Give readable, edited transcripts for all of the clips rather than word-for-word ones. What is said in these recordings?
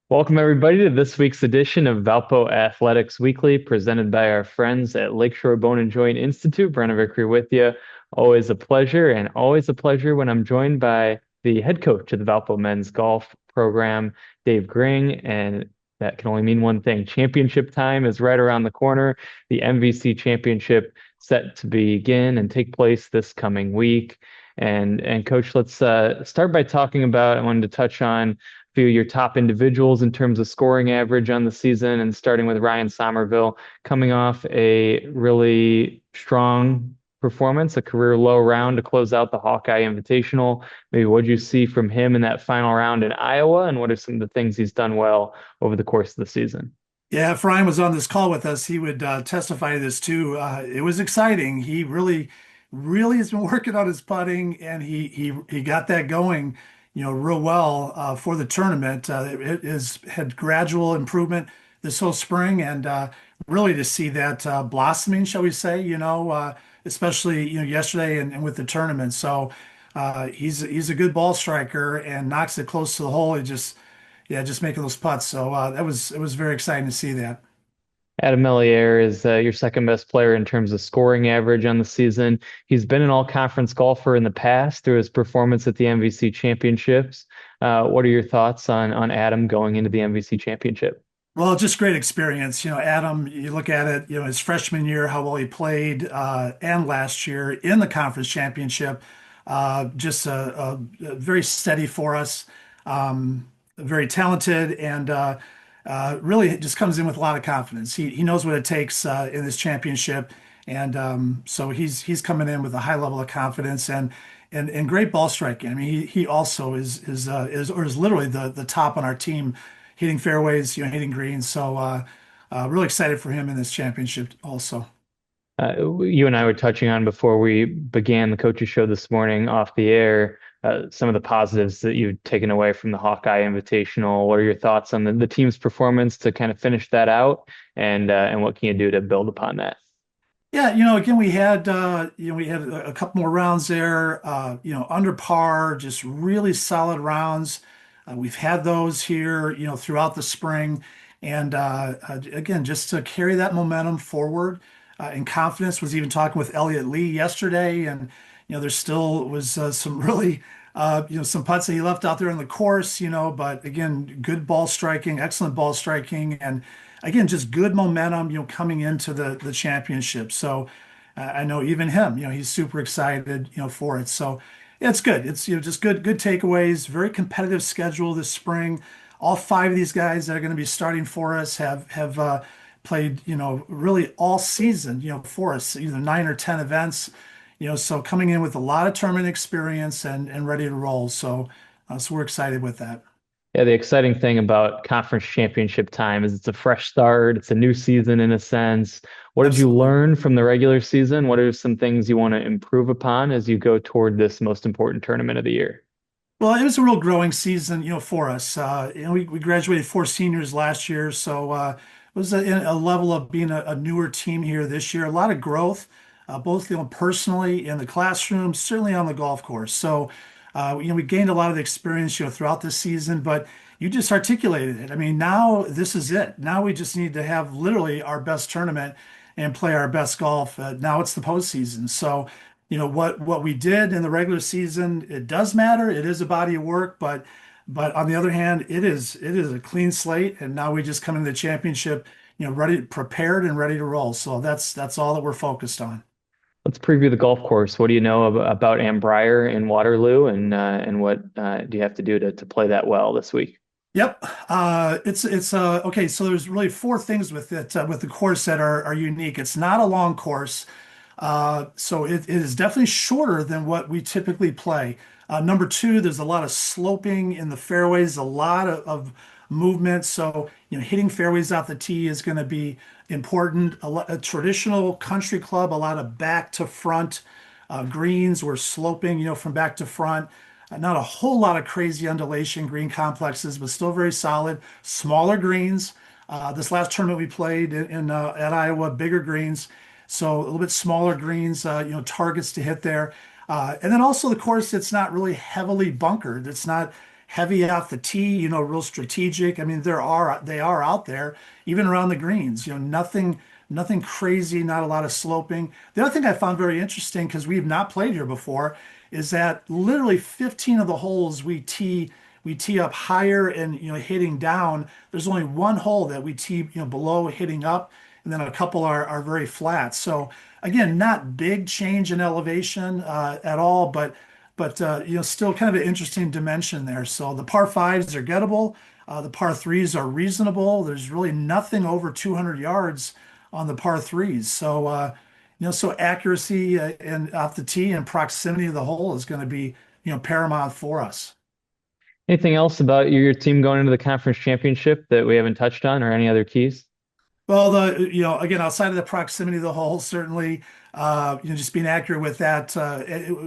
Welcome, everybody, to this week's edition of Valpo Athletics Weekly, presented by our friends at Lakeshore Bone and Joint Institute. Brennan Vickery with you. Always a pleasure, and always a pleasure when I'm joined by the head coach of the Valpo men's golf program, Dave Gring. And that can only mean one thing. Championship time is right around the corner. The MVC championship set to begin and take place this coming week. And Coach, let's start by talking about, I wanted to touch on few of your top individuals in terms of scoring average on the season, and starting with Ryan Somerville coming off a really strong performance, a career low round to close out the Hawkeye Invitational. Maybe what did you see from him in that final round in Iowa, and what are some of the things he's done well over the course of the season? Yeah, if Ryan was on this call with us, he would testify to this too. It was exciting. He really has been working on his putting, and he got that going, real well for the tournament. It has had gradual improvement this whole spring, and really to see that blossoming, shall we say, especially yesterday and with the tournament. So he's a good ball striker and knocks it close to the hole. Just making those putts. So it was very exciting to see that. Adam Melier is your second best player in terms of scoring average on the season. He's been an all-conference golfer in the past through his performance at the MVC championships. What are your thoughts on Adam going into the MVC championship? Well, just great experience. Adam, you look at it, his freshman year, how well he played, and last year in the conference championship, just a very steady for us, very talented, and really just comes in with a lot of confidence. He knows what it takes in this championship, and so he's coming in with a high level of confidence and great ball striking. I mean, he also is literally the top on our team, hitting fairways, hitting greens. So really excited for him in this championship also. You and I were touching on before we began the coaches show this morning off the air, some of the positives that you've taken away from the Hawkeye Invitational. What are your thoughts on the team's performance to kind of finish that out, and what can you do to build upon that? Yeah, again, we had a couple more rounds there, under par, just really solid rounds. We've had those here, throughout the spring, and again, just to carry that momentum forward and confidence. Was even talking with Elliot Lee yesterday, and there still was some really, some putts that he left out there in the course, but again, good ball striking, excellent ball striking, and again, just good momentum, coming into the championship. So I know even him, he's super excited, for it. So yeah, it's good. It's just good takeaways. Very competitive schedule this spring. All five of these guys that are going to be starting for us have played, really all season, for us, either 9 or 10 events. So coming in with a lot of tournament experience and ready to roll. So we're excited with that. Yeah, the exciting thing about conference championship time is it's a fresh start. It's a new season in a sense. What did you Absolutely. learn from the regular season? What are some things you want to improve upon as you go toward this most important tournament of the year? Well, it was a real growing season, for us. We graduated four seniors last year, so it was a level of being a newer team here this year. A lot of growth, both personally in the classroom, certainly on the golf course. So, we gained a lot of experience, throughout this season. But you just articulated it. I mean, now this is it. Now we just need to have literally our best tournament and play our best golf. Now it's the postseason, so what we did in the regular season, it does matter. It is a body of work, but on the other hand, it is a clean slate, and now we just come into the championship, ready, prepared, and ready to roll. So that's all that we're focused on. Let's preview the golf course. What do you know about Ann Brier in Waterloo, and what do you have to do to play that well this week? Yep. It's okay. So there's really four things with it, with the course that are unique. It's not a long course. So it is definitely shorter than what we typically play. Number two, there's a lot of sloping in the fairways, a lot of movement. So, hitting fairways out the tee is going to be important. A traditional country club, a lot of back to front greens. We're sloping, from back to front. Not a whole lot of crazy undulation green complexes, but still very solid. Smaller greens. This last tournament we played at Iowa, bigger greens. So a little bit smaller greens, targets to hit there. And then also the course, it's not really heavily bunkered. It's not heavy off the tee, real strategic. I mean, they are out there, even around the greens, nothing crazy, not a lot of sloping. The other thing I found very interesting, because we've not played here before, is that literally 15 of the holes we tee up higher and hitting down. There's only one hole that we tee below hitting up, and then a couple are very flat. So again, not big change in elevation at all, but still kind of an interesting dimension there. So the par fives are gettable. The par threes are reasonable. There's really nothing over 200 yards on the par threes. So accuracy and off the tee and proximity of the hole is going to be paramount for us. Anything else about your team going into the conference championship that we haven't touched on, or any other keys? Well, again, outside of the proximity of the hole, certainly, just being accurate with that,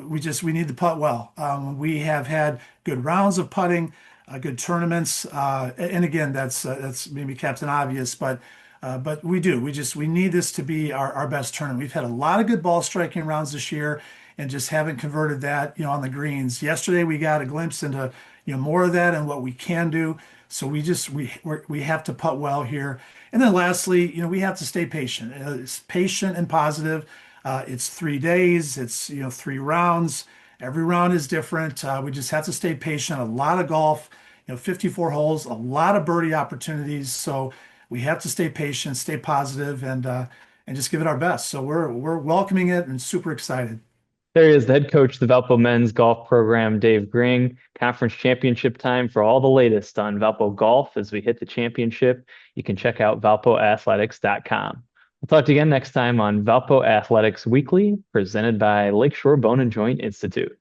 we need to putt well. We have had good rounds of putting, good tournaments, and again, that's maybe Captain Obvious, but we need this to be our best tournament. We've had a lot of good ball striking rounds this year, and just haven't converted that, on the greens. Yesterday, we got a glimpse into more of that and what we can do. So we have to putt well here. And then lastly, we have to stay patient. It's patient and positive. It's 3 days. It's 3 rounds. Every round is different. We just have to stay patient. A lot of golf, 54 holes, a lot of birdie opportunities. So we have to stay patient, stay positive, and just give it our best. So we're welcoming it and super excited. There he is, the head coach of the Valpo men's golf program, Dave Gring. Conference championship time for all the latest on Valpo golf as we hit the championship. You can check out valpoathletics.com. We'll talk to you again next time on Valpo Athletics Weekly, presented by Lakeshore Bone and Joint Institute.